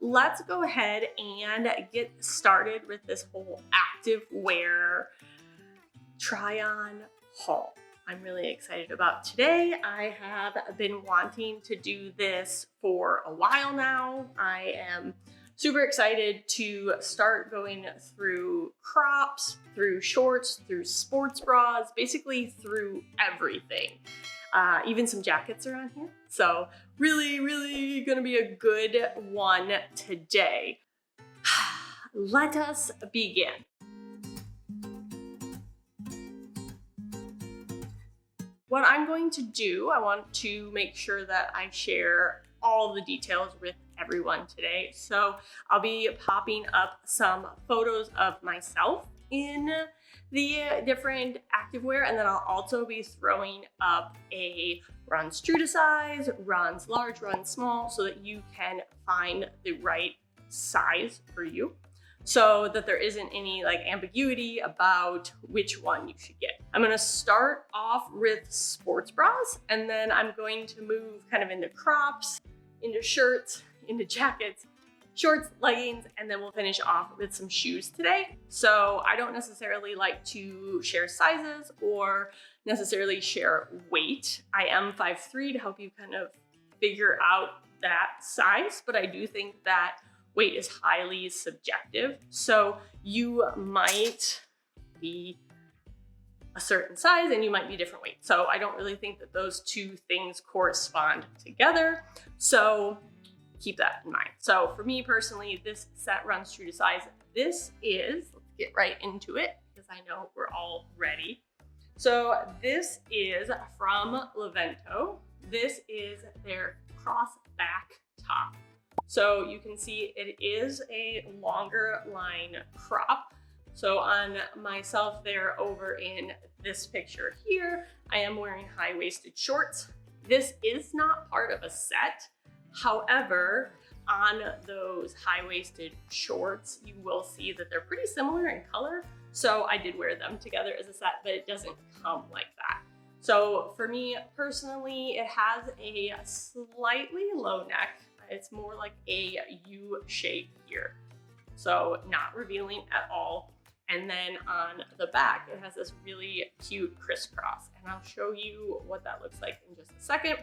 let's go ahead and get started with this whole activewear try-on haul. I'm really excited about today. I have been wanting to do this for a while now. I am super excited to start going through crops, through shorts, through sports bras, basically through everything. Even some jackets are on here. So really gonna be a good one today. Let us begin. What I'm going to do, I want to make sure that I share all the details with everyone today. So I'll be popping up some photos of myself in the different activewear, and then I'll also be throwing up a runs true to size, runs large, runs small, so that you can find the right size for you, so that there isn't any ambiguity about which one you should get. I'm gonna start off with sports bras, and then I'm going to move kind of into crops, into shirts, into jackets, shorts, leggings, and then we'll finish off with some shoes today. So I don't necessarily like to share sizes or necessarily share weight. I am 5'3" to help you kind of figure out that size, but I do think that weight is highly subjective. So you might be a certain size and you might be different weight. So I don't really think that those two things correspond together. So keep that in mind. So for me personally, this set runs true to size. This is, let's get right into it because I know we're all ready. So this is from Levento. This is their crossback top. So you can see it is a longer line crop. So on myself there over in this picture here, I am wearing high-waisted shorts. This is not part of a set. However, on those high-waisted shorts, you will see that they're pretty similar in color. So I did wear them together as a set, but it doesn't come like that. So for me personally, it has a slightly low neck. It's more like a U shape here. So not revealing at all. And then on the back, it has this really cute crisscross. And I'll show you what that looks like in just a second.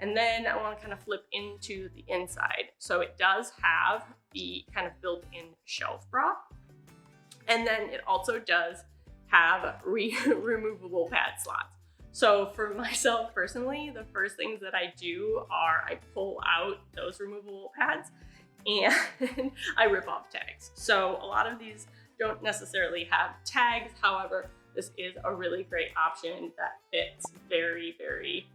And then I want to kind of flip into the inside. So it does have the kind of built-in shelf bra. And then it also does have removable pad slots. So for myself personally, the first things that I do are I pull out those removable pads and I rip off tags. So a lot of these don't necessarily have tags. However, this is a really great option that fits very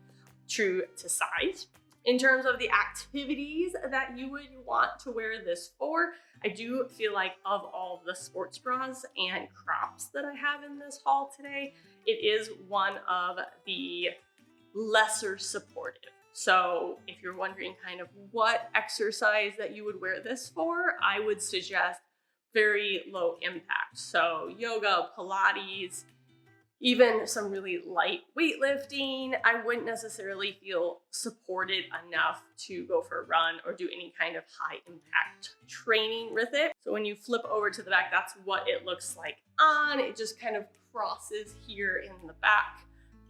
true to size. In terms of the activities that you would want to wear this for, I do feel like of all the sports bras and crops that I have in this haul today, it is one of the lesser supportive. So if you're wondering kind of what exercise that you would wear this for, I would suggest very low impact. So yoga, Pilates, even some really light weightlifting. I wouldn't necessarily feel supported enough to go for a run or do any kind of high impact training with it. So when you flip over to the back, that's what it looks like on. It just kind of crosses here in the back.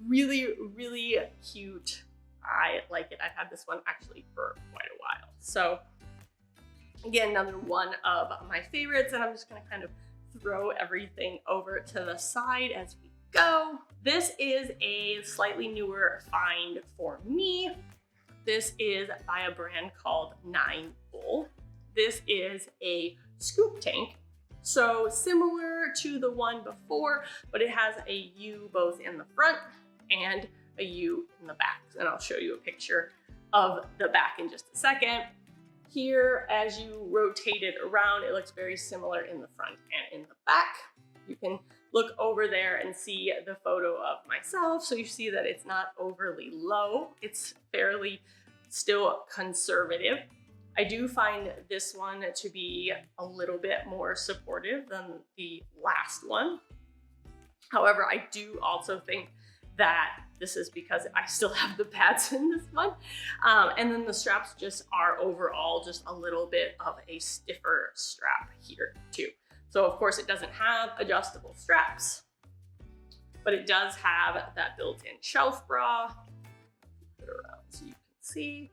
Really cute. I like it. I've had this one actually for quite a while. So again, another one of my favorites, and I'm just gonna kind of throw everything over to the side as we go. This is a slightly newer find for me. This is by a brand called 9 Bull. This is a scoop tank. So similar to the one before, but it has a U both in the front and a U in the back. And I'll show you a picture of the back in just a second. Here, as you rotate it around, it looks very similar in the front and in the back. You can look over there and see the photo of myself. So you see that it's not overly low. It's fairly still conservative. I do find this one to be a little bit more supportive than the last one. However, I do also think that This is because I still have the pads in this one. And then the straps just are overall just a little bit of a stiffer strap here too. So of course it doesn't have adjustable straps, but it does have that built-in shelf bra. Put it around so you can see.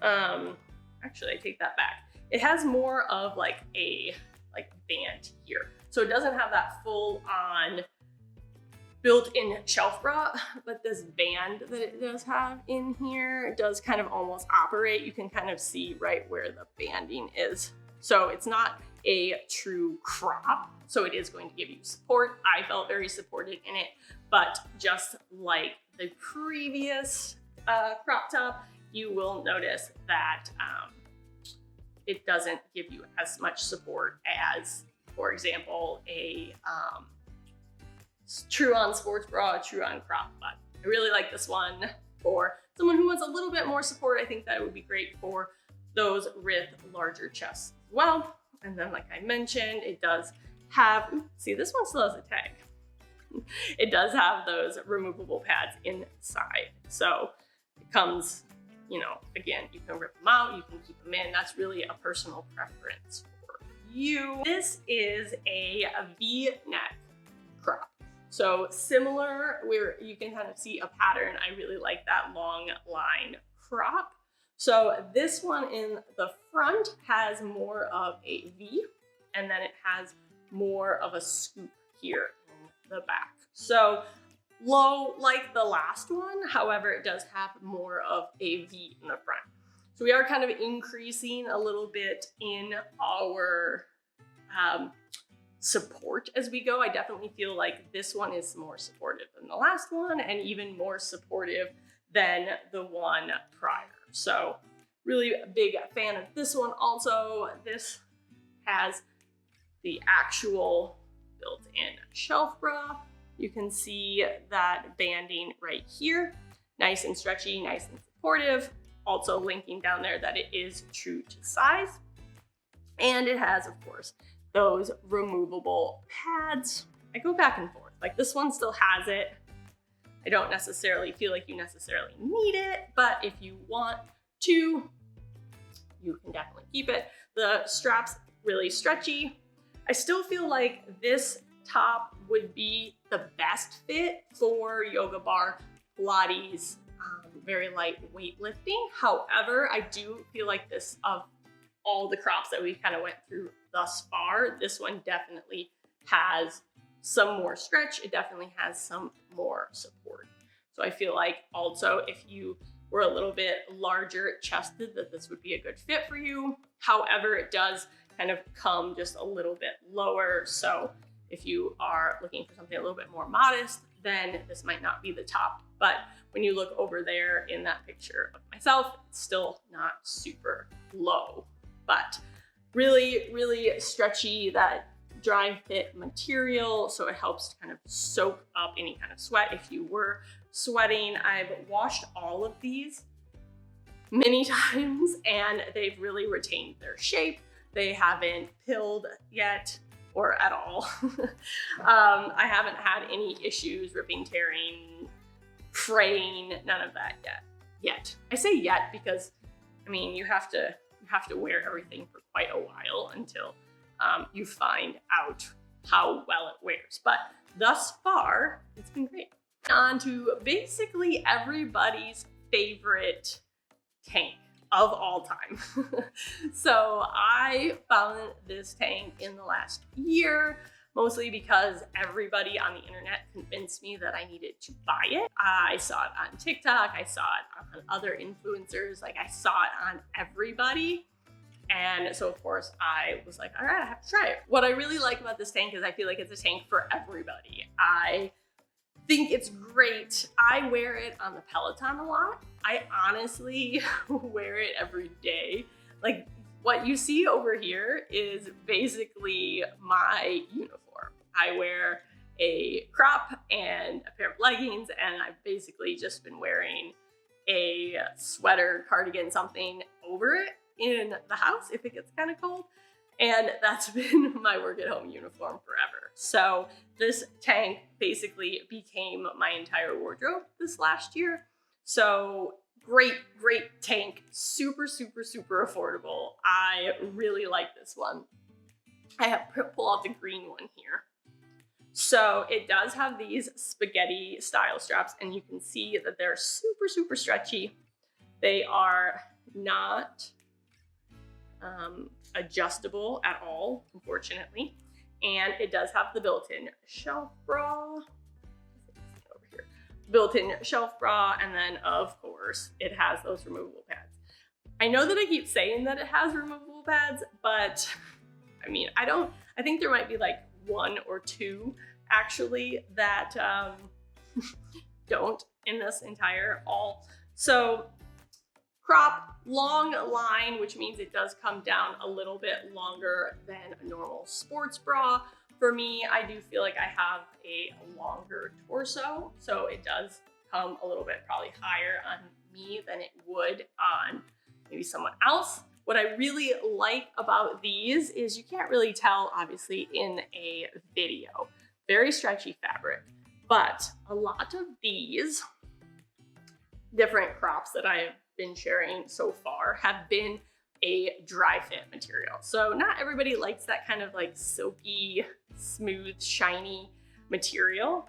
Actually, I take that back. It has more of like a band here. So it doesn't have that full-on built-in shelf bra, but this band that it does have in here does kind of almost operate. You can kind of see right where the banding is. So it's not a true crop, so it is going to give you support. I felt very supported in it, but just like the previous crop top, you will notice that it doesn't give you as much support as, for example, a true-on sports bra, a true-on crop. But I really like this one for someone who wants a little bit more support. I think that it would be great for those with larger chests as well. And then, like I mentioned, it does have, see, this one still has a tag. It does have those removable pads inside. So it comes, you know, again, you can rip them out, you can keep them in. That's really a personal preference for you. This is a V-neck crop. So similar, where you can kind of see a pattern. I really like that long line crop. So this one in the front has more of a V, and then it has more of a scoop here in the back. So low like the last one, however, it does have more of a V in the front. So we are kind of increasing a little bit in our support as we go. I definitely feel like this one is more supportive than the last one, and even more supportive than the one prior. So really a big fan of this one. Also, this has the actual built-in shelf bra. You can see that banding right here. Nice and stretchy, nice and supportive. Also linking down there that it is true to size. And it has, of course, those removable pads. I go back and forth. Like, this one still has it. I don't necessarily feel like you necessarily need it, but if you want to, you can definitely keep it. The strap's really stretchy. I still feel like this top would be the best fit for yoga bar, Pilates, very light weightlifting. However, I do feel like this, of all the crops that we kind of went through thus far, this one definitely has some more stretch. It definitely has some more support. So I feel like also if you were a little bit larger chested, that this would be a good fit for you. However, it does kind of come just a little bit lower. So if you are looking for something a little bit more modest, then this might not be the top. But when you look over there in that picture of myself, it's still not super low, but really, really stretchy, that dry fit material. So it helps to kind of soak up any kind of sweat if you were sweating. I've washed all of these many times and they've really retained their shape. They haven't pilled yet or at all. I haven't had any issues ripping, tearing, fraying, none of that yet. I say yet because, I mean, you have to wear everything for quite a while until you find out how well it wears. But thus far, it's been great. On to basically everybody's favorite tank of all time. So I found this tank in the last year, mostly because everybody on the internet convinced me that I needed to buy it. I saw it on TikTok, I saw it on other influencers, like I saw it on everybody. And so of course I was like, all right, I have to try it. What I really like about this tank is I feel like it's a tank for everybody. I think it's great. I wear it on the Peloton a lot. I honestly wear it every day. Like, what you see over here is basically my uniform. I wear a crop and a pair of leggings, and I've basically just been wearing a sweater, cardigan, something over it in the house if it gets kind of cold. And that's been my work at home uniform forever. So this tank basically became my entire wardrobe this last year. So great tank, super affordable. I really like this one. I have pull out the green one here. So it does have these spaghetti style straps, and you can see that they're super stretchy. They are not adjustable at all, unfortunately. And it does have the built-in shelf bra. Over here. Built-in shelf bra, and then of course it has those removable pads. I know that I keep saying that it has removable pads, but I mean, I think there might be like one or two actually that don't in this entire haul. So crop, long line, which means it does come down a little bit longer than a normal sports bra. For me, I do feel like I have a longer torso, so it does come a little bit probably higher on me than it would on maybe someone else. What I really like about these is you can't really tell, obviously, in a video. Very stretchy fabric, but a lot of these different crops that I've been sharing so far have been a dry fit material. So not everybody likes that kind of like silky, smooth, shiny material.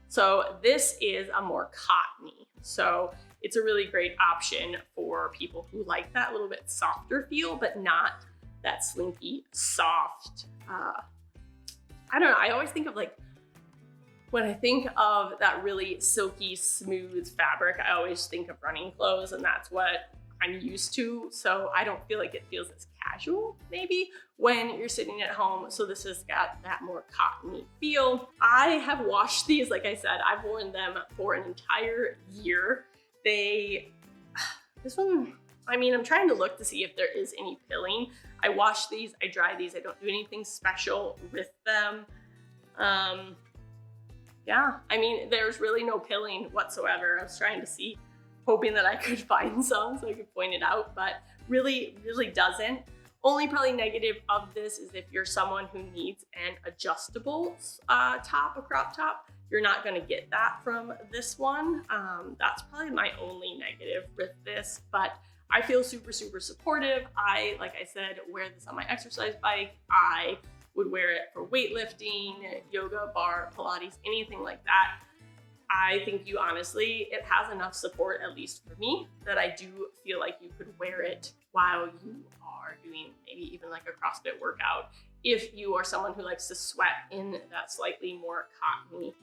So this is a more cottony. So it's a really great option for people who like that little bit softer feel, but not that slinky, soft. I don't know, I always think of like, when I think of that really silky, smooth fabric, I always think of running clothes, and that's what I'm used to. So I don't feel like it feels as casual maybe when you're sitting at home. So this has got that more cottony feel. I have washed these, like I said, I've worn them for an entire year. This one, I mean, I'm trying to look to see if there is any pilling. I wash these, I dry these, I don't do anything special with them. Yeah, I mean, there's really no pilling whatsoever. I was trying to see, hoping that I could find some so I could point it out, but really doesn't. Only probably negative of this is if you're someone who needs an adjustable top, a crop top, you're not gonna get that from this one. That's probably my only negative with this, but I feel super supportive. Like I said, wear this on my exercise bike. I would wear it for weightlifting, yoga, bar, Pilates, anything like that. I think it has enough support, at least for me, that I do feel like you could wear it while you are doing maybe even like a CrossFit workout, if you are someone who likes to sweat in that slightly more cottony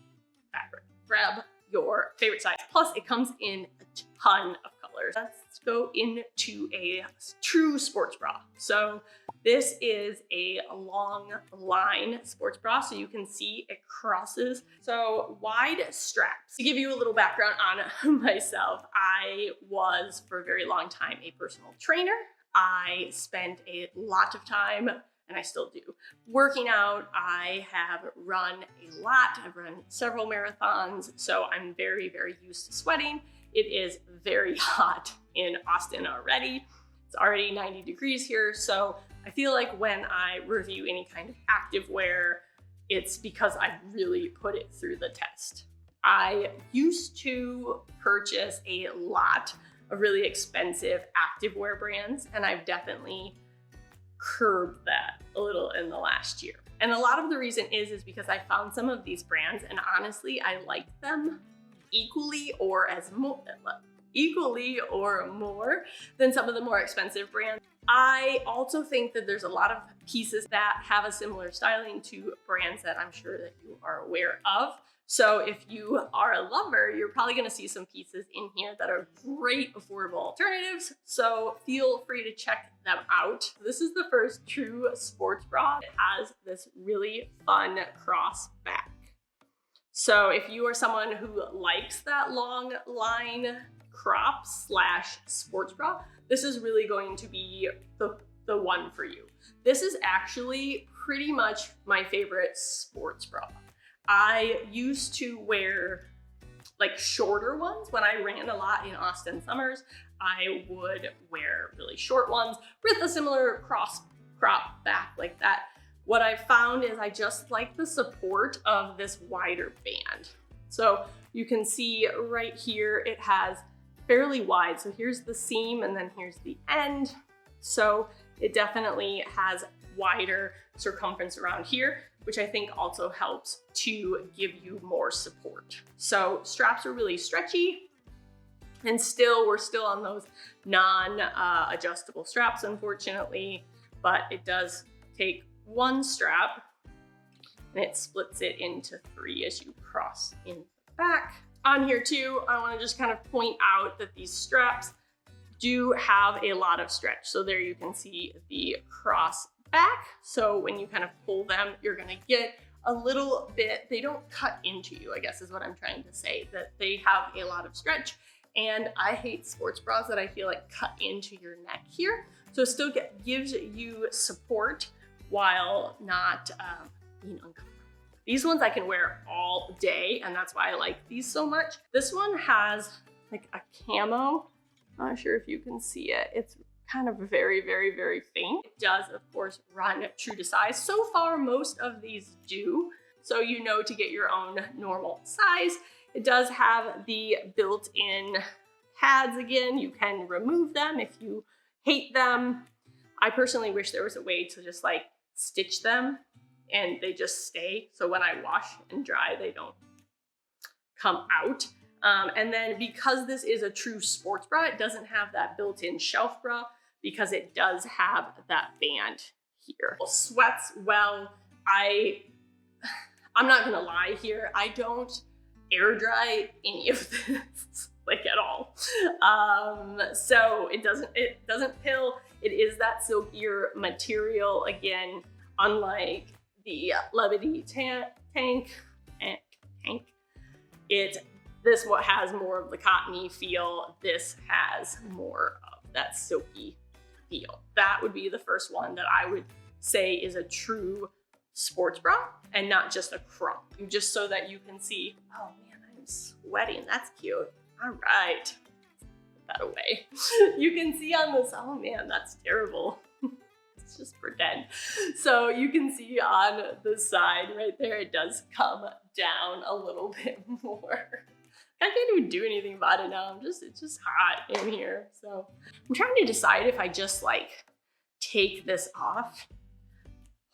fabric. Grab your favorite size. Plus it comes in a ton of colors. Let's go into a true sports bra. So this is a long line sports bra, so you can see it crosses. So wide straps. To give you a little background on myself, I was for a very long time a personal trainer. I spent a lot of time, and I still do, working out. I have run a lot. I've run several marathons, so I'm very used to sweating. It is very hot in Austin already. It's already 90 degrees here, so I feel like when I review any kind of activewear, it's because I really put it through the test. I used to purchase a lot of really expensive activewear brands, and I've definitely curbed that a little in the last year. And a lot of the reason is because I found some of these brands, and honestly, I like them equally or more than some of the more expensive brands. I also think that there's a lot of pieces that have a similar styling to brands that I'm sure that you are aware of. So if you are a lover, you're probably gonna see some pieces in here that are great affordable alternatives. So feel free to check them out. This is the first true sports bra. It has this really fun cross back. So if you are someone who likes that long line crop / sports bra, this is really going to be the one for you. This is actually pretty much my favorite sports bra. I used to wear like shorter ones when I ran a lot in Austin summers. I would wear really short ones with a similar cross crop back like that. What I found is I just like the support of this wider band. So you can see right here, it has fairly wide. So here's the seam and then here's the end. So it definitely has wider circumference around here, which I think also helps to give you more support. So straps are really stretchy, and we're still on those non-adjustable straps, unfortunately, but it does take one strap and it splits it into 3 as you cross in the back. On here too, I want to just kind of point out that these straps do have a lot of stretch. So there you can see the cross back. So when you kind of pull them, you're going to get a little bit, they don't cut into you, I guess is what I'm trying to say, that they have a lot of stretch. And I hate sports bras that I feel like cut into your neck here. So it still gives you support while not being uncomfortable. These ones I can wear all day, and that's why I like these so much. This one has like a camo. I'm not sure if you can see it. It's kind of very, very, very faint. It does, of course, run true to size. So far, most of these do. So you know to get your own normal size. It does have the built-in pads again. You can remove them if you hate them. I personally wish there was a way to just like stitch them and they just stay. So when I wash and dry, they don't come out. And then because this is a true sports bra, it doesn't have that built-in shelf bra because it does have that band here. It sweats well. I'm not gonna lie here. I don't air dry any of this, like at all. So it doesn't pill. It is that silkier material again, unlike the Levity tank. This what has more of the cottony feel. This has more of that silky feel. That would be the first one that I would say is a true sports bra and not just a crop. Just so that you can see, oh man, I'm sweating. That's cute. All right, put that away. You can see on this, oh man, that's terrible. Let's just pretend. So you can see on the side right there, it does come down a little bit more. I can't even do anything about it now. It's just hot in here. So I'm trying to decide if I just like take this off.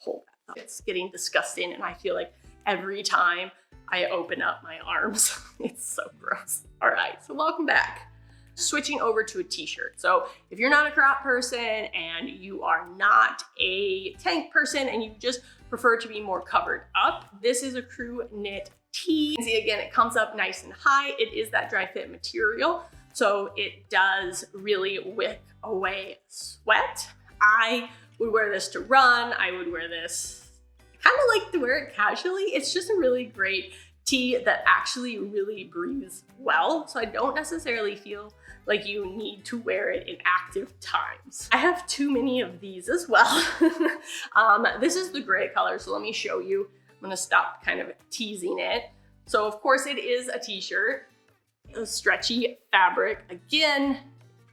Hold that up. It's getting disgusting and I feel like every time I open up my arms, it's so gross. All right, so welcome back. Switching over to a t-shirt. So if you're not a crop person and you are not a tank person and you just prefer to be more covered up, this is a crew knit tee. See, again, it comes up nice and high. It is that dry fit material, so it does really wick away sweat. I would wear this to run. I would wear this, I kind of like to wear it casually. It's just a really great tee that actually really breathes well. So I don't necessarily feel like you need to wear it in active times. I have too many of these as well. This is the gray color, so let me show you. I'm gonna stop kind of teasing it. So of course it is a t-shirt, a stretchy fabric. Again,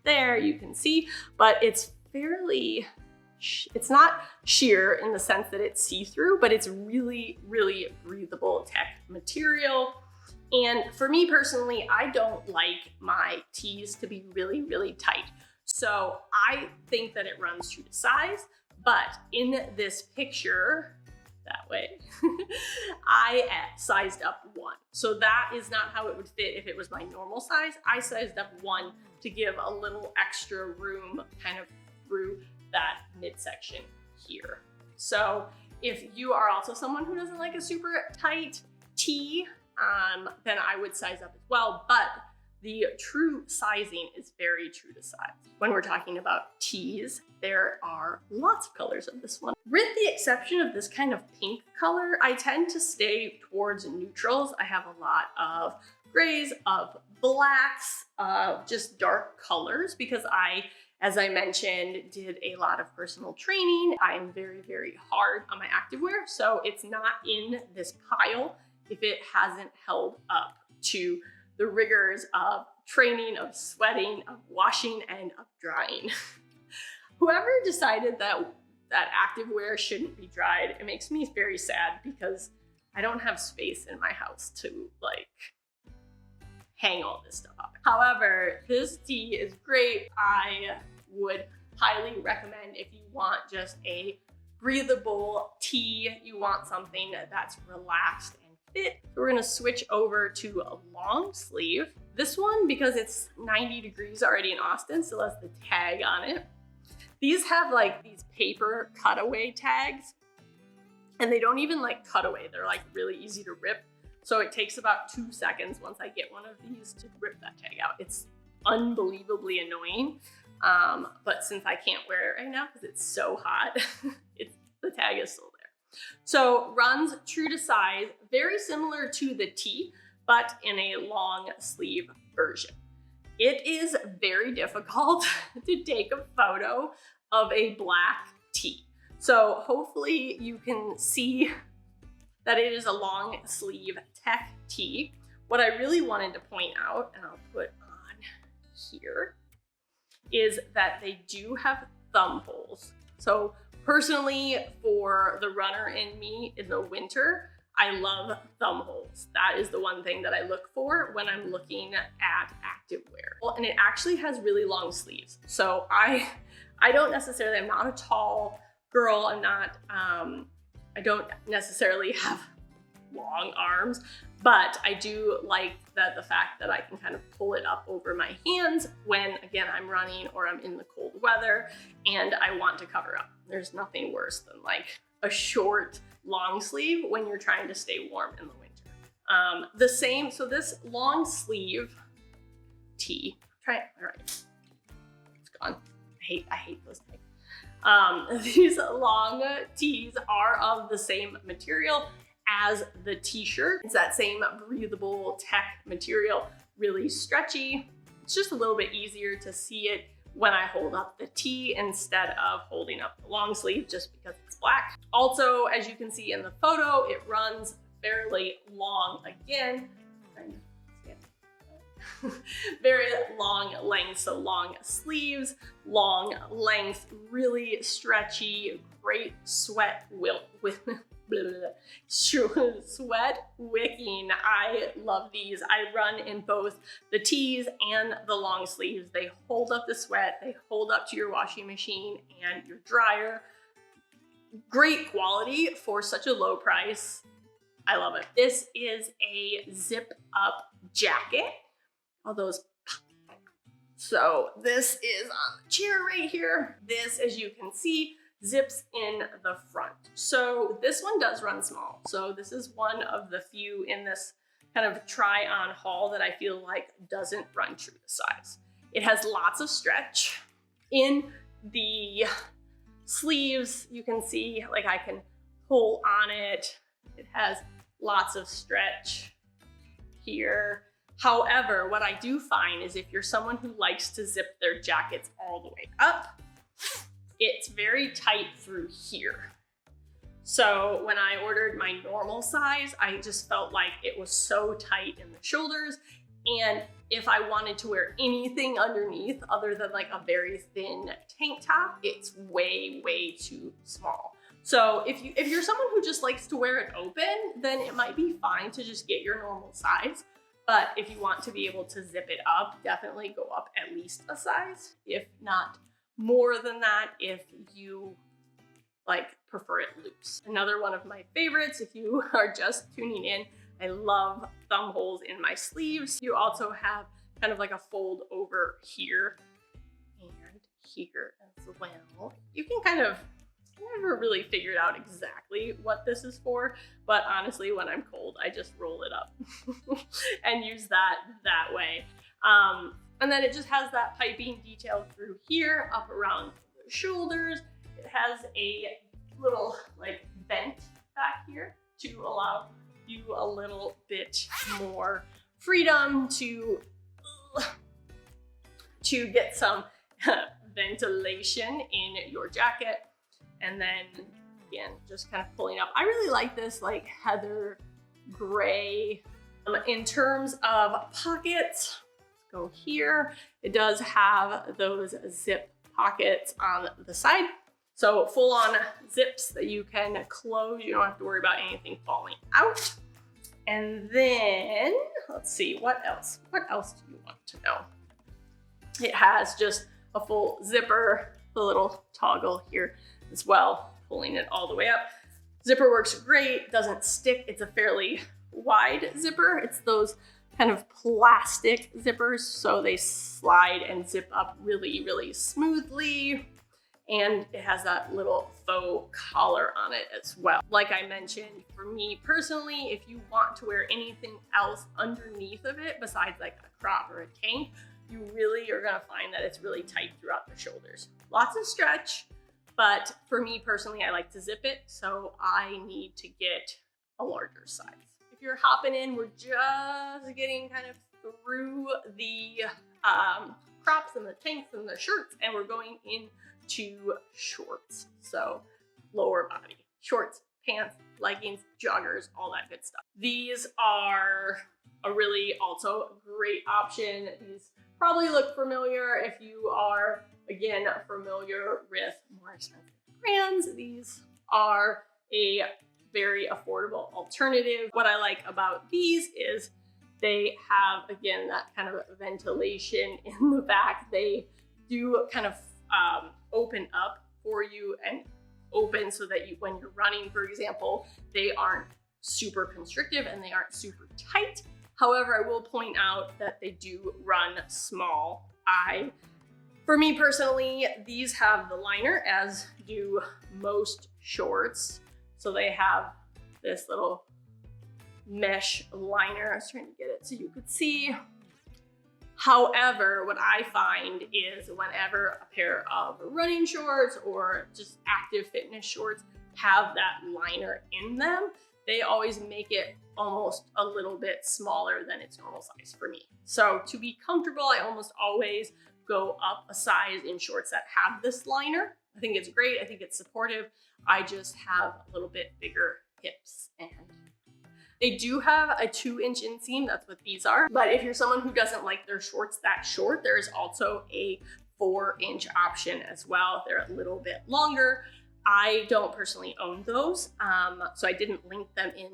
there you can see, but it's fairly, it's not sheer in the sense that it's see-through, but it's really, really breathable tech material. And for me personally, I don't like my tees to be really, really tight. So I think that it runs true to size, but in this picture, that way, I sized up 1. So that is not how it would fit if it was my normal size. I sized up 1 to give a little extra room kind of through that midsection here. So if you are also someone who doesn't like a super tight tee, then I would size up as well, but the true sizing is very true to size. When we're talking about tees, there are lots of colors of this one. With the exception of this kind of pink color, I tend to stay towards neutrals. I have a lot of grays, of blacks, just dark colors because as I mentioned, did a lot of personal training. I'm very, very hard on my activewear, so it's not in this pile if it hasn't held up to the rigors of training, of sweating, of washing, and of drying. Whoever decided that that activewear shouldn't be dried. It makes me very sad because I don't have space in my house to like hang all this stuff up. However, this tee is great. I would highly recommend if you want just a breathable tee, you want something that's relaxed and fit. We're gonna switch over to a long sleeve. This one, because it's 90 degrees already in Austin, still has the tag on it. These have like these paper cutaway tags, and they don't even like cut away. They're like really easy to rip. So it takes about 2 seconds once I get one of these to rip that tag out. It's unbelievably annoying. But since I can't wear it right now because it's so hot, the tag is still there. So runs true to size, very similar to the tee, but in a long sleeve version. It is very difficult to take a photo of a black tee. So hopefully you can see that it is a long sleeve tech tee. What I really wanted to point out, and I'll put on here, is that they do have thumb holes. So personally, for the runner in me in the winter, I love thumb holes. That is the one thing that I look for when I'm looking at activewear. Well, and it actually has really long sleeves. So I don't necessarily, I'm not a tall girl. I don't necessarily have long arms, but I do like the fact that I can kind of pull it up over my hands when, again, I'm running or I'm in the cold weather and I want to cover up. There's nothing worse than like a short long sleeve when you're trying to stay warm in the winter. So this long sleeve tee, all right, it's gone. I hate those things. These long tees are of the same material as the t-shirt. It's that same breathable tech material, really stretchy. It's just a little bit easier to see it when I hold up the tee instead of holding up the long sleeve just because it's black. Also, as you can see in the photo, it runs fairly long again. Very long length, so long sleeves, long length, really stretchy, great sweat sweat wicking. I love these. I run in both the tees and the long sleeves. They hold up the sweat, they hold up to your washing machine and your dryer. Great quality for such a low price. I love it. This is a zip up jacket. All those. So this is on the chair right here. This, as you can see, zips in the front. So this one does run small. So this is one of the few in this kind of try on haul that I feel like doesn't run true to size. It has lots of stretch. In the sleeves, you can see like I can pull on it. It has lots of stretch here. However, what I do find is if you're someone who likes to zip their jackets all the way up, it's very tight through here. So when I ordered my normal size, I just felt like it was so tight in the shoulders. And if I wanted to wear anything underneath other than like a very thin tank top, it's way, way too small. So if you're someone who just likes to wear it open, then it might be fine to just get your normal size. But if you want to be able to zip it up, definitely go up at least a size, if not more than that, if you like prefer it loose. Another one of my favorites, if you are just tuning in, I love thumb holes in my sleeves. You also have kind of like a fold over here and here as well. You can kind of, I never really figured out exactly what this is for, but honestly, when I'm cold, I just roll it up and use that way. And then it just has that piping detail through here, up around the shoulders. It has a little like vent back here to allow you a little bit more freedom to get some ventilation in your jacket. And then again, just kind of pulling up. I really like this like heather gray. In terms of pockets, let's go here. It does have those zip pockets on the side. So full on zips that you can close. You don't have to worry about anything falling out. And then, let's see, what else? What else do you want to know? It has just a full zipper, the little toggle here as well, pulling it all the way up. Zipper works great, doesn't stick. It's a fairly wide zipper. It's those kind of plastic zippers, so they slide and zip up really, really smoothly. And it has that little faux collar on it as well. Like I mentioned, for me personally, if you want to wear anything else underneath of it besides like a crop or a tank, you really are gonna find that it's really tight throughout the shoulders. Lots of stretch, but for me personally, I like to zip it, so I need to get a larger size. If you're hopping in, we're just getting kind of through the crops and the tanks and the shirts, and we're going into shorts. So lower body, shorts, pants, leggings, joggers, all that good stuff. These are a really also great option. These probably look familiar if you are, again, familiar with more expensive brands. These are a very affordable alternative. What I like about these is they have, again, that kind of ventilation in the back. They do kind of open up for you and open so that you, when you're running, for example, they aren't super constrictive and they aren't super tight. However, I will point out that they do run small. For me personally, these have the liner, as do most shorts. So they have this little mesh liner. I was trying to get it so you could see. However, what I find is whenever a pair of running shorts or just active fitness shorts have that liner in them, they always make it almost a little bit smaller than its normal size for me. So to be comfortable, I almost always go up a size in shorts that have this liner. I think it's great. I think it's supportive. I just have a little bit bigger hips, and they do have a 2-inch inseam. That's what these are. But if you're someone who doesn't like their shorts that short, there is also a 4-inch option as well. They're a little bit longer. I don't personally own those, so I didn't link them in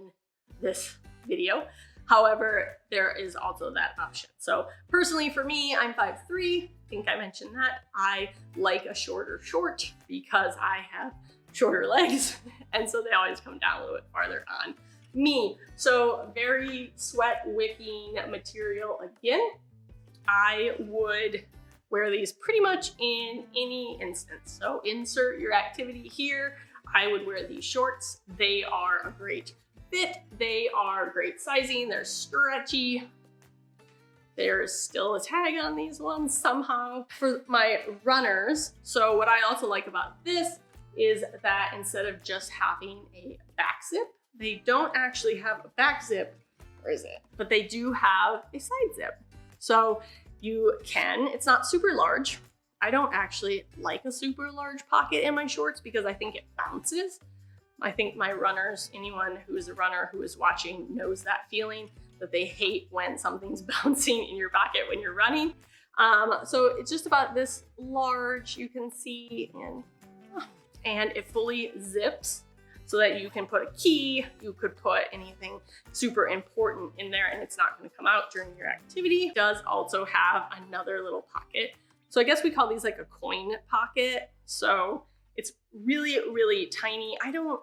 this video. However, there is also that option. So personally for me, I'm 5'3". I think I mentioned that. I like a shorter short because I have shorter legs, and so they always come down a little bit farther on me. So very sweat wicking material again. I would wear these pretty much in any instance. So insert your activity here. I would wear these shorts. They are a great fit. They are great sizing. They're stretchy. There's still a tag on these ones somehow. For my runners, so what I also like about this is that instead of just having a back zip, they don't actually have a back zip. Where is it? But they do have a side zip. So you can, it's not super large. I don't actually like a super large pocket in my shorts because I think it bounces. I think my runners, anyone who is a runner who is watching knows that feeling, that they hate when something's bouncing in your pocket when you're running. So it's just about this large, you can see, and it fully zips so that you can put a key, you could put anything super important in there and it's not gonna come out during your activity. It does also have another little pocket. So I guess we call these like a coin pocket. So it's really, really tiny. I don't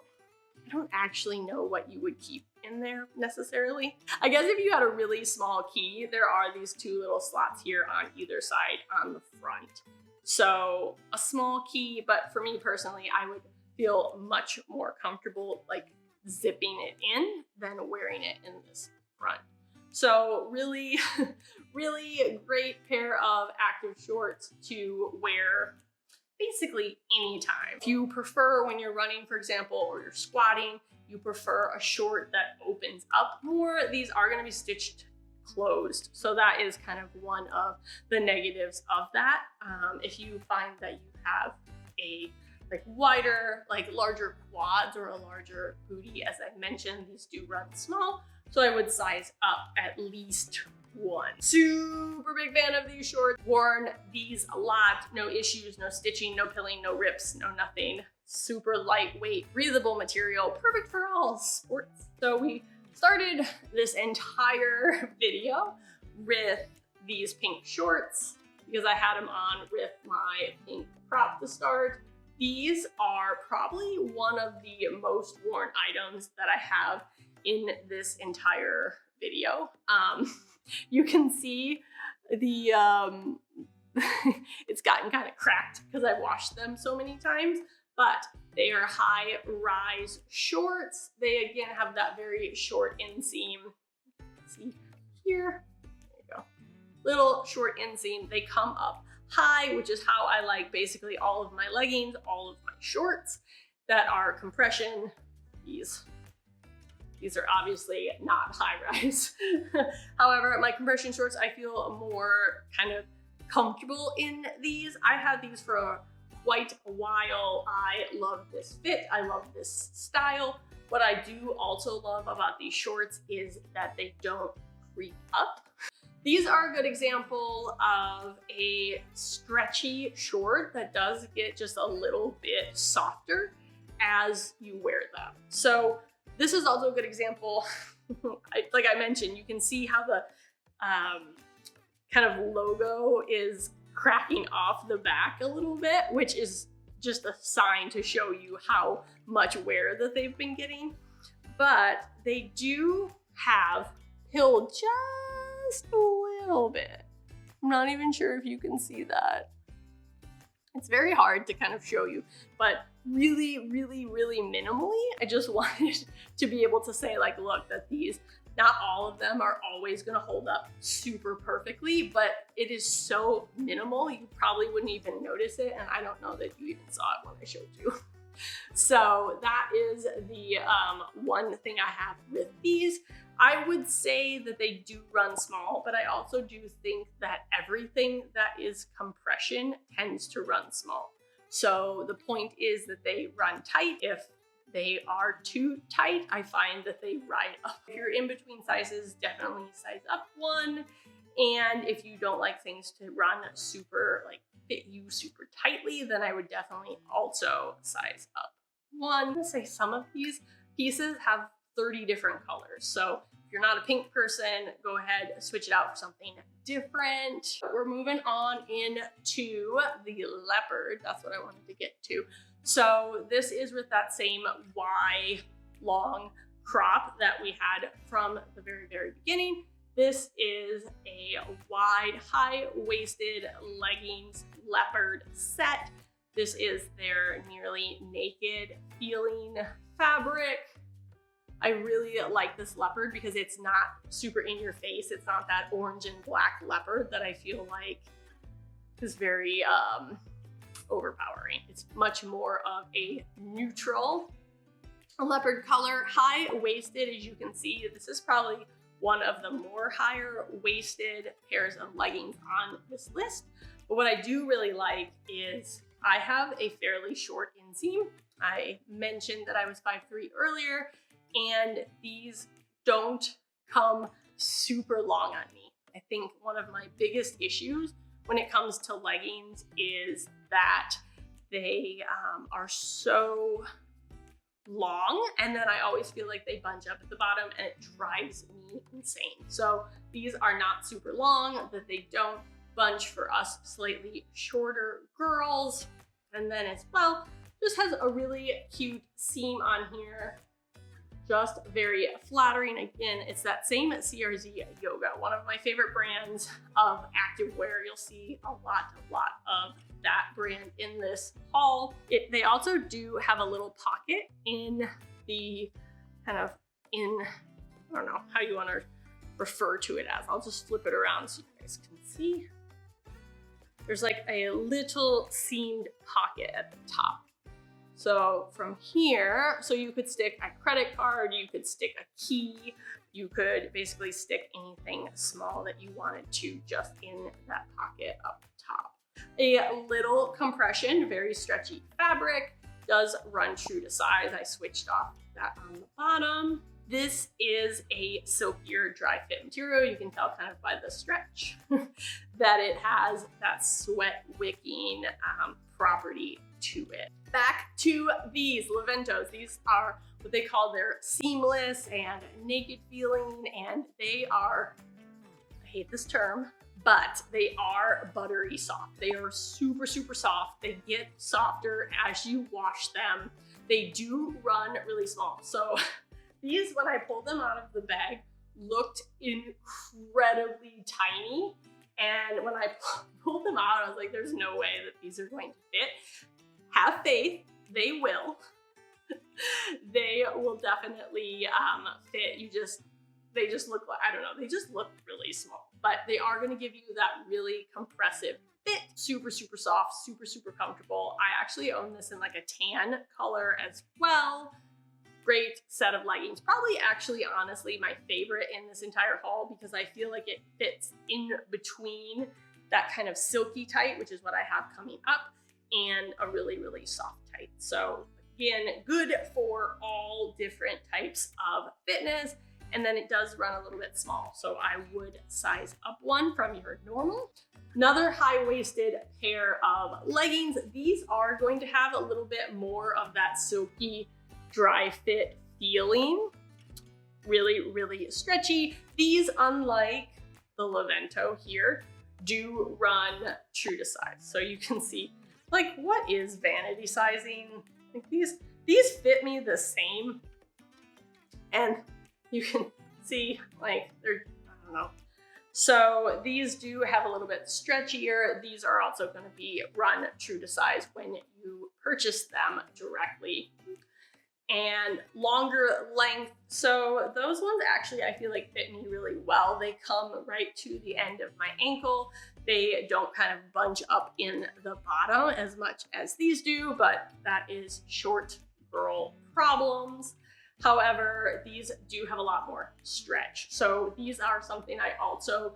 actually know what you would keep in there necessarily. I guess if you had a really small key, there are these 2 little slots here on either side on the front. So a small key, but for me personally, I would feel much more comfortable like zipping it in than wearing it in this front. So really, really great pair of active shorts to wear basically anytime. If you prefer when you're running, for example, or you're squatting, you prefer a short that opens up more, these are gonna be stitched closed. So that is kind of one of the negatives of that. If you find that you have a wider, larger quads or a larger booty, as I mentioned, these do run small. So I would size up at least one. Super big fan of these shorts. Worn these a lot. No issues, no stitching, no pilling, no rips, no nothing. Super lightweight, breathable material, perfect for all sports. So we started this entire video with these pink shorts because I had them on with my pink crop to start. These are probably one of the most worn items that I have in this entire video. You can see the, it's gotten kind of cracked because I've washed them so many times, but they are high rise shorts. They again have that very short inseam. See here, there you go. Little short inseam. They come up high, which is how I like basically all of my leggings, all of my shorts that are compression. These are obviously not high rise. However, my compression shorts, I feel more kind of comfortable in these. I had these for quite a while. I love this fit. I love this style. What I do also love about these shorts is that they don't creep up. These are a good example of a stretchy short that does get just a little bit softer as you wear them. So this is also a good example. Like I mentioned, you can see how the kind of logo is cracking off the back a little bit, which is just a sign to show you how much wear that they've been getting. But they do have pill just a little bit. I'm not even sure if you can see that. It's very hard to kind of show you, but really, really, really minimally. I just wanted to be able to say like, look, that these, not all of them are always gonna hold up super perfectly, but it is so minimal, you probably wouldn't even notice it. And I don't know that you even saw it when I showed you. So that is the one thing I have with these. I would say that they do run small, but I also do think that everything that is compression tends to run small. So the point is that they run tight. If they are too tight, I find that they ride up. If you're in between sizes, definitely size up one. And if you don't like things to run super, like fit you super tightly, then I would definitely also size up one. I'm gonna say some of these pieces have 30 different colors. So if you're not a pink person, go ahead and switch it out for something different. We're moving on into the leopard. That's what I wanted to get to. So this is with that same Y long crop that we had from the very, very beginning. This is a wide, high-waisted leggings leopard set. This is their nearly naked feeling fabric. I really like this leopard because it's not super in your face. It's not that orange and black leopard that I feel like is very overpowering. It's much more of a neutral leopard color, high-waisted. As you can see, this is probably one of the more higher waisted pairs of leggings on this list. But what I do really like is I have a fairly short inseam. I mentioned that I was 5'3" earlier, and these don't come super long on me. I think one of my biggest issues when it comes to leggings is that they are so long, and then I always feel like they bunch up at the bottom and it drives me insane. So these are not super long, that they don't bunch for us slightly shorter girls. And then as well, just has a really cute seam on here. Just very flattering. Again, it's that same CRZ Yoga, one of my favorite brands of activewear. You'll see a lot of that brand in this haul. They also do have a little pocket in the kind of I don't know how you want to refer to it as. I'll just flip it around so you guys can see. There's like a little seamed pocket at the top. So from here, so you could stick a credit card, you could stick a key, you could basically stick anything small that you wanted to just in that pocket up top. A little compression, very stretchy fabric, does run true to size. I switched off that on the bottom. This is a silkier dry fit material. You can tell kind of by the stretch that it has that sweat wicking property to it. Back to these Leventos. These are what they call their seamless and naked feeling, and they are, I hate this term, but they are buttery soft. They are super, super soft. They get softer as you wash them. They do run really small. So these, when I pulled them out of the bag, looked incredibly tiny. And when I pulled them out, I was like, there's no way that these are going to fit. Have faith, they will. They will definitely fit. They just look like, I don't know, they just look really small. But they are gonna give you that really compressive fit. Super, super soft, super, super comfortable. I actually own this in like a tan color as well. Great set of leggings. Probably actually, honestly, my favorite in this entire haul because I feel like it fits in between that kind of silky tight, which is what I have coming up, and a really, really soft tight. So again, good for all different types of fitness. And then it does run a little bit small. So I would size up one from your normal. Another high-waisted pair of leggings. These are going to have a little bit more of that silky dry fit feeling. Really, really stretchy. These, unlike the Levento here, do run true to size. So you can see, like, what is vanity sizing? Like these fit me the same. And you can see, like, they're, I don't know. So these do have a little bit stretchier. These are also going to be run true to size when you purchase them directly. And longer length. So those ones actually, I feel like fit me really well. They come right to the end of my ankle. They don't kind of bunch up in the bottom as much as these do, but that is short girl problems. However, these do have a lot more stretch. So these are something I also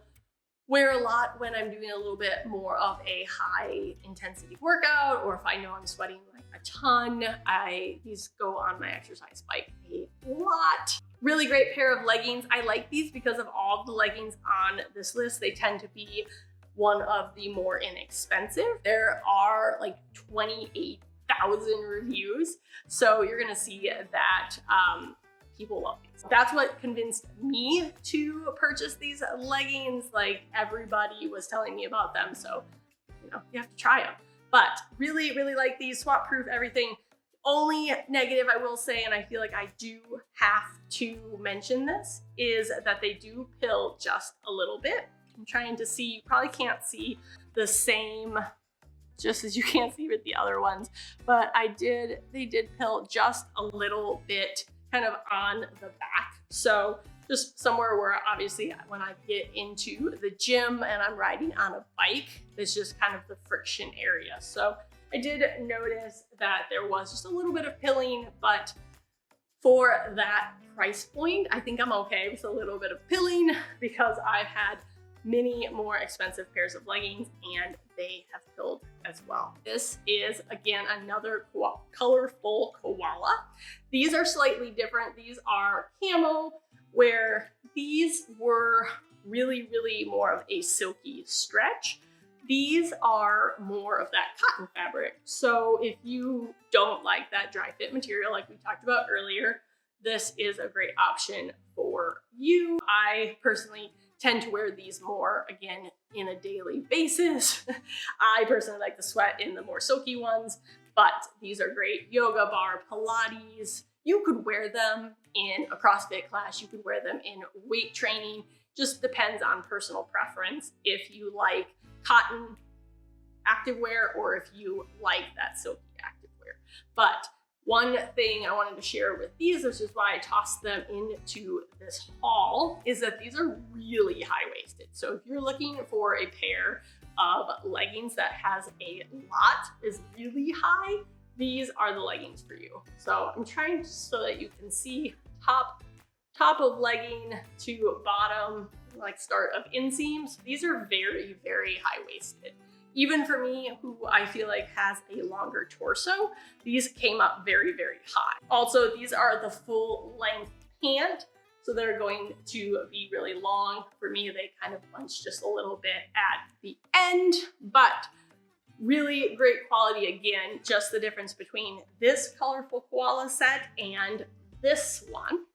wear a lot when I'm doing a little bit more of a high intensity workout, or if I know I'm sweating like a ton, these go on my exercise bike a lot. Really great pair of leggings. I like these because of all the leggings on this list. They tend to be one of the more inexpensive. There are like 28,000 reviews. So you're gonna see that people love these. That's what convinced me to purchase these leggings. Like, everybody was telling me about them. So, you know, you have to try them. But really, really like these, swap proof, everything. Only negative I will say, and I feel like I do have to mention this, is that they do pill just a little bit. I'm trying to see, you probably can't see the same, just as you can't see with the other ones, but they did pill just a little bit kind of on the back. So just somewhere where obviously when I get into the gym and I'm riding on a bike, it's just kind of the friction area. So I did notice that there was just a little bit of pilling, but for that price point, I think I'm okay with a little bit of pilling because I've had many more expensive pairs of leggings and they have pilled as well. This is, again, another colorful koala. These are slightly different. These are camo, where these were really, really more of a silky stretch. These are more of that cotton fabric. So if you don't like that dry fit material like we talked about earlier, this is a great option for you. I personally tend to wear these more, again, in a daily basis. I personally like the sweat in the more silky ones, but these are great. Yoga bar, Pilates. You could wear them in a CrossFit class. You could wear them in weight training. Just depends on personal preference. If you like cotton activewear or if you like that silky activewear. But one thing I wanted to share with these, which is why I tossed them into this haul, is that these are really high-waisted. So if you're looking for a pair of leggings that has a lot, is really high, these are the leggings for you. So I'm trying so that you can see top of legging to bottom, like start of inseams. These are very, very high-waisted. Even for me, who I feel like has a longer torso, these came up very, very high. Also, these are the full length pant. So they're going to be really long. For me, they kind of bunch just a little bit at the end, but really great quality. Again, just the difference between this colorful koala set and this one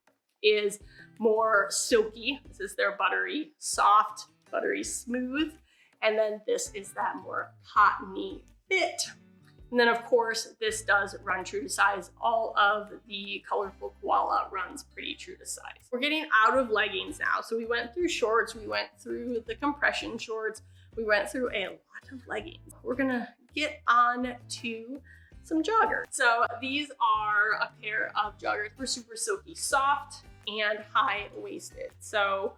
is more silky. This is their buttery soft, buttery smooth. And then this is that more cottony fit. And then of course, this does run true to size. All of the colorful koala runs pretty true to size. We're getting out of leggings now. So we went through shorts, we went through the compression shorts, we went through a lot of leggings. We're gonna get on to some joggers. So these are a pair of joggers. They're super silky soft and high-waisted. So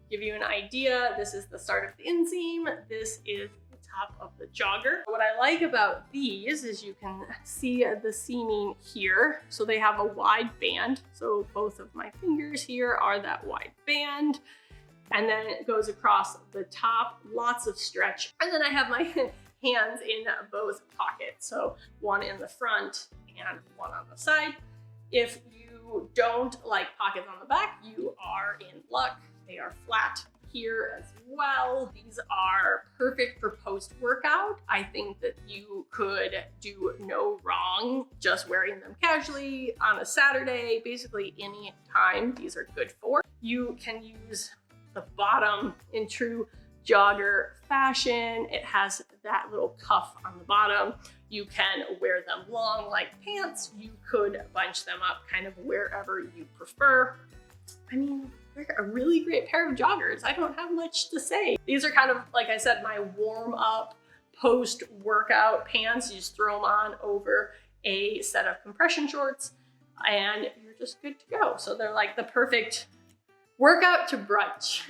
give you an idea, this is the start of the inseam. This is the top of the jogger. What I like about these is you can see the seaming here. So they have a wide band. So both of my fingers here are that wide band. And then it goes across the top, lots of stretch. And then I have my hands in both pockets. So one in the front and one on the side. If you don't like pockets on the back, you are in luck. They are flat here as well. These are perfect for post-workout. I think that you could do no wrong just wearing them casually on a Saturday, basically any time these are good for. You can use the bottom in true jogger fashion. It has that little cuff on the bottom. You can wear them long like pants. You could bunch them up kind of wherever you prefer. I mean, they're a really great pair of joggers. I don't have much to say. These are kind of, like I said, my warm up post-workout pants. You just throw them on over a set of compression shorts and you're just good to go. So they're like the perfect workout to brunch.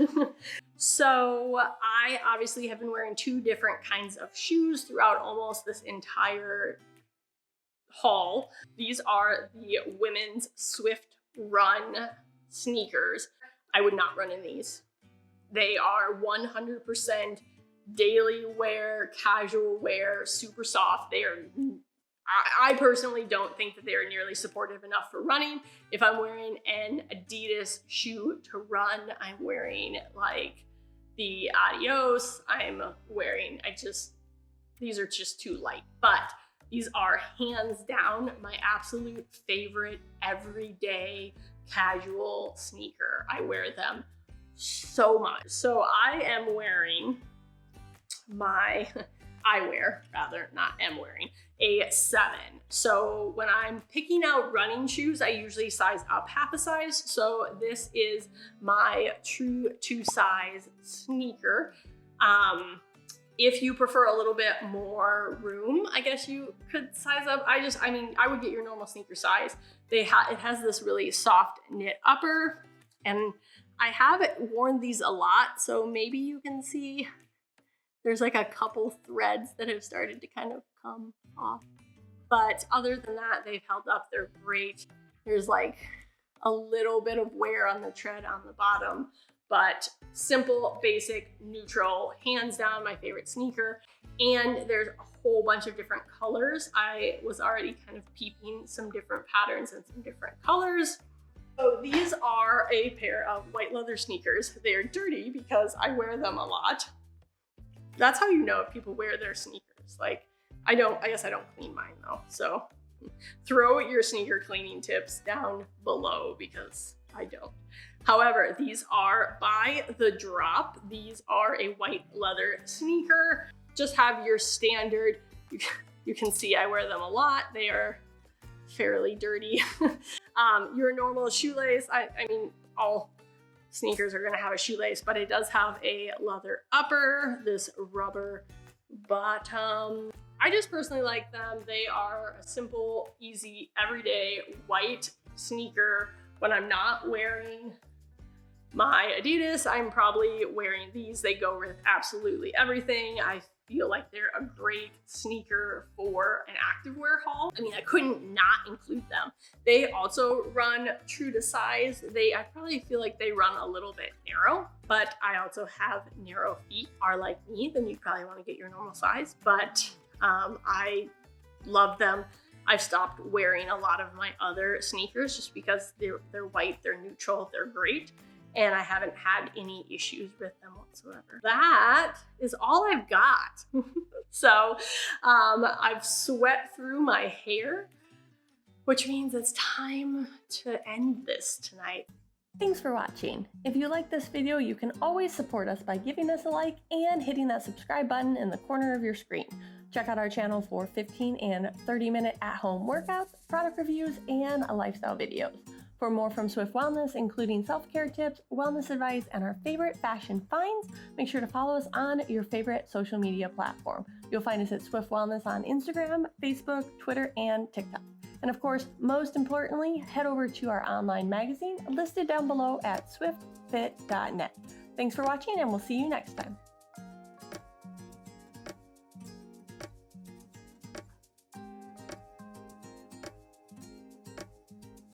So I obviously have been wearing two different kinds of shoes throughout almost this entire haul. These are the women's Swift Run sneakers. I would not run in these. They are 100% daily wear, casual wear, super soft. They are, I personally don't think that they're nearly supportive enough for running. If I'm wearing an Adidas shoe to run, I'm wearing like the Adios. I'm wearing, these are just too light, but these are hands down my absolute favorite everyday casual sneaker. I wear them so much. So I am wearing my, am wearing a 7. So when I'm picking out running shoes, I usually size up half a size. So this is my true to size sneaker. If you prefer a little bit more room, I guess you could size up. I would get your normal sneaker size. It has this really soft knit upper, and I haven't worn these a lot. So maybe you can see there's like a couple threads that have started to kind of come off. But other than that, they've held up. They're great. There's like a little bit of wear on the tread on the bottom, but simple, basic, neutral, hands down my favorite sneaker. And there's a whole bunch of different colors. I was already kind of peeping some different patterns and some different colors. So these are a pair of white leather sneakers. They're dirty because I wear them a lot. That's how you know if people wear their sneakers. Like, I guess I don't clean mine though. So throw your sneaker cleaning tips down below because I don't. However, these are by the drop. These are a white leather sneaker. Just have your standard, you can see I wear them a lot. They are fairly dirty. Your normal shoelace, I mean, all sneakers are gonna have a shoelace, but it does have a leather upper, this rubber bottom. I just personally like them. They are a simple, easy, everyday white sneaker. When I'm not wearing my Adidas, I'm probably wearing these. They go with absolutely everything. I feel like they're a great sneaker for an activewear haul. I mean, I couldn't not include them. They also run true to size. I probably feel like they run a little bit narrow, but I also have narrow feet. Are like me, then you probably want to get your normal size, but I love them. I've stopped wearing a lot of my other sneakers just because they're white, they're neutral, they're great, and I haven't had any issues with them whatsoever. That is all I've got. So I've sweat through my hair, which means it's time to end this tonight. Thanks for watching. If you like this video, you can always support us by giving us a like and hitting that subscribe button in the corner of your screen. Check out our channel for 15 and 30-minute at-home workouts, product reviews, and lifestyle videos. For more from Swift Wellness, including self-care tips, wellness advice, and our favorite fashion finds, make sure to follow us on your favorite social media platform. You'll find us at Swift Wellness on Instagram, Facebook, Twitter, and TikTok. And of course, most importantly, head over to our online magazine listed down below at swiftfit.net. Thanks for watching, and we'll see you next time.